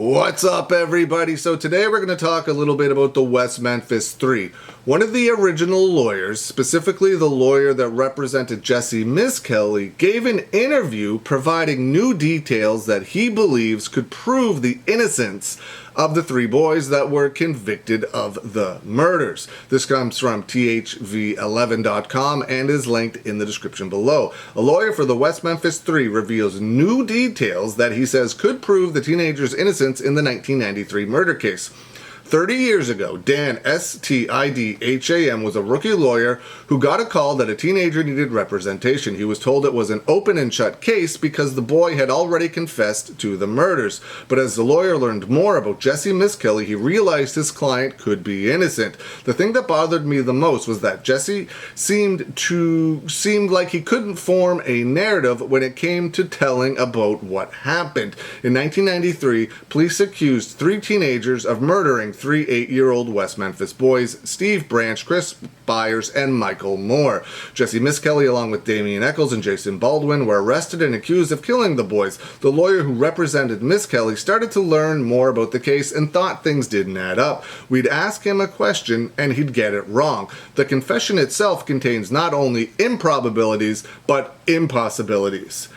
What's up, everybody? So today we're going to talk a little bit about the West Memphis Three. One of the original lawyers, specifically the lawyer that represented Jesse Misskelley, gave an interview providing new details that he believes could prove the innocence of the three boys that were convicted of the murders. This comes from thv11.com and is linked in the description below. A lawyer for the West Memphis Three reveals new details that he says could prove the teenagers' innocence in the 1993 murder case. 30 years ago, Dan Stidham was a rookie lawyer who got a call that a teenager needed representation. He was told it was an open and shut case because the boy had already confessed to the murders. But as the lawyer learned more about Jesse Misskelley, he realized his client could be innocent. The thing that bothered me the most was that Jesse seemed like he couldn't form a narrative when it came to telling about what happened. In 1993, police accused three teenagers of murdering three 8-year-old West Memphis boys, Steve Branch, Chris Byers, and Michael Moore. Jesse Misskelley, along with Damian Eccles and Jason Baldwin, were arrested and accused of killing the boys. The lawyer who represented Misskelley started to learn more about the case and thought things didn't add up. We'd ask him a question and he'd get it wrong. The confession itself contains not only improbabilities, but impossibilities.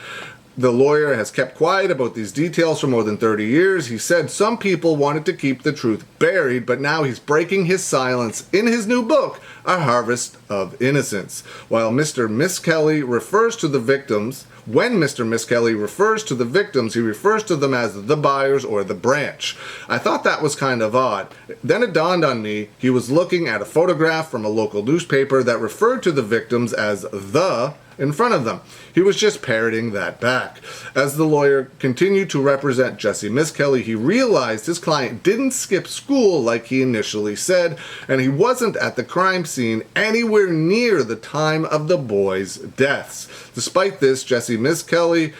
The lawyer has kept quiet about these details for more than 30 years. He said some people wanted to keep the truth buried, but now he's breaking his silence in his new book, A Harvest of Innocence. While Mr. Misskelley refers to the victims, when Mr. Misskelley refers to the victims, he refers to them as the Byers or the Branch. I thought that was kind of odd. Then it dawned on me he was looking at a photograph from a local newspaper that referred to the victims as the in front of them. He was just parroting that back. As the lawyer continued to represent Jesse Misskelley, he realized his client didn't skip school like he initially said, and he wasn't at the crime scene anywhere near the time of the boys' deaths. Despite this, Jesse Misskelley,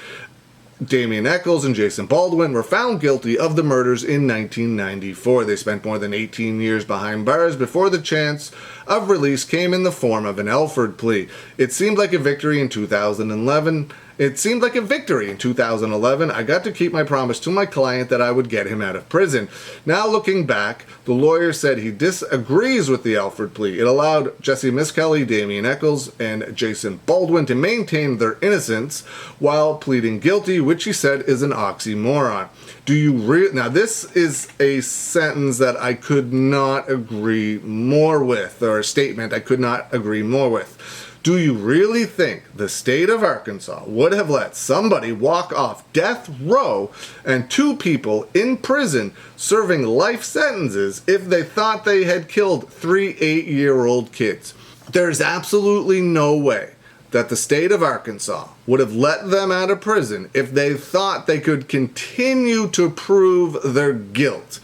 Damian Eccles, and Jason Baldwin were found guilty of the murders in 1994. They spent more than 18 years behind bars before the chance of release came in the form of an Alfred plea. It seemed like a victory in 2011. I got to keep my promise to my client that I would get him out of prison. Now looking back, the lawyer said he disagrees with the Alfred plea. It allowed Jesse Misskelley, Damian Eccles, and Jason Baldwin to maintain their innocence while pleading guilty, which he said is an oxymoron. Now this is a sentence that I could not agree more with, or a statement I could not agree more with. Do you really think the state of Arkansas would have let somebody walk off death row and two people in prison serving life sentences if they thought they had killed three 8-year-old kids? There's absolutely no way that the state of Arkansas would have let them out of prison if they thought they could continue to prove their guilt.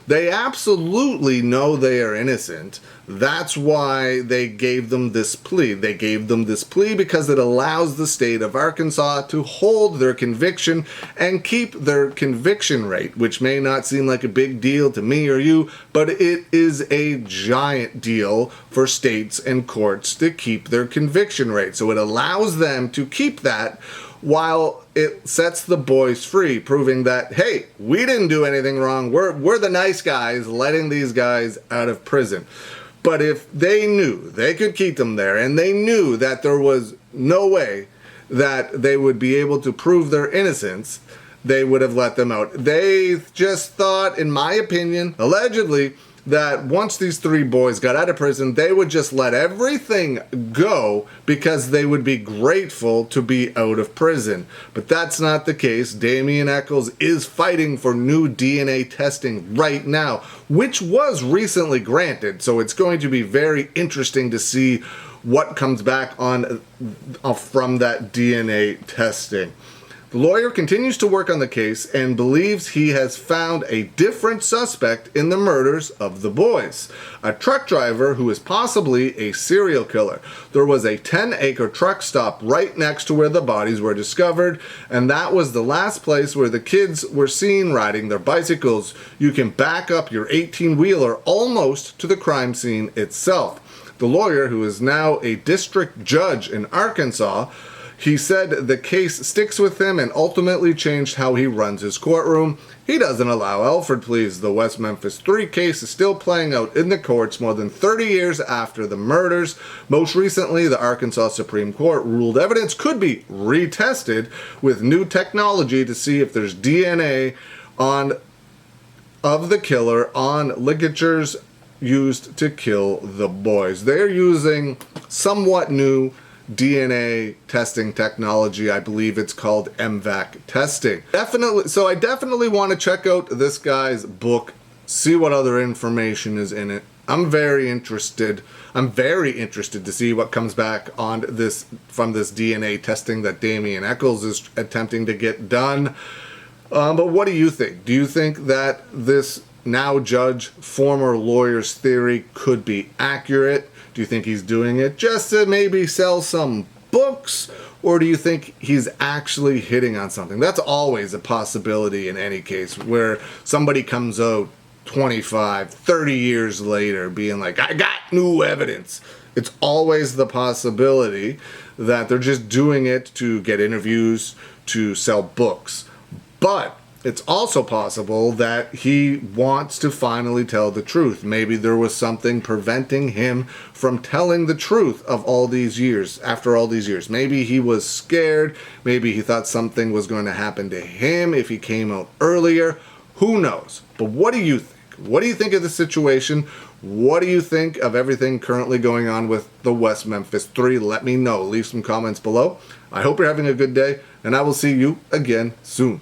They absolutely know they are innocent. That's why they gave them this plea. They gave them this plea because it allows the state of Arkansas to hold their conviction and keep their conviction rate, which may not seem like a big deal to me or you, but it is a giant deal for states and courts to keep their conviction rate. So it allows them to keep that while it sets the boys free, proving that, hey, we didn't do anything wrong. We're the nice guys letting these guys out of prison. But if they knew they could keep them there, and they knew that there was no way that they would be able to prove their innocence, they would have let them out. They just thought, in my opinion, allegedly, that once these three boys got out of prison, they would just let everything go because they would be grateful to be out of prison. But that's not the case. Damian Eccles is fighting for new DNA testing right now, which was recently granted. So it's going to be very interesting to see what comes back on from that DNA testing. The lawyer continues to work on the case and believes he has found a different suspect in the murders of the boys, a truck driver who is possibly a serial killer. There was a 10-acre truck stop right next to where the bodies were discovered, and that was the last place where the kids were seen riding their bicycles. You can back up your 18-wheeler almost to the crime scene itself. The lawyer, who is now a district judge in Arkansas, He said the case sticks with him and ultimately changed how he runs his courtroom. He doesn't allow Alfred pleas. The West Memphis Three case is still playing out in the courts more than 30 years after the murders. Most recently, the Arkansas Supreme Court ruled evidence could be retested with new technology to see if there's DNA of the killer on ligatures used to kill the boys. They're using somewhat new DNA testing technology. I believe it's called MVAC testing. So I definitely want to check out this guy's book, see what other information is in it. I'm very interested to see what comes back on this from this DNA testing that Damien Echols is attempting to get done. But what do you think? Do you think that this now judge, former lawyer's theory could be accurate? Do you think he's doing it just to maybe sell some books? Or do you think he's actually hitting on something? That's always a possibility in any case, where somebody comes out 25, 30 years later being like, I got new evidence. It's always the possibility that they're just doing it to get interviews, to sell books. But it's also possible that he wants to finally tell the truth. Maybe there was something preventing him from telling the truth of all these years, after all these years. Maybe he was scared. Maybe he thought something was going to happen to him if he came out earlier. Who knows? But what do you think? What do you think of the situation? What do you think of everything currently going on with the West Memphis Three? Let me know. Leave some comments below. I hope you're having a good day, and I will see you again soon.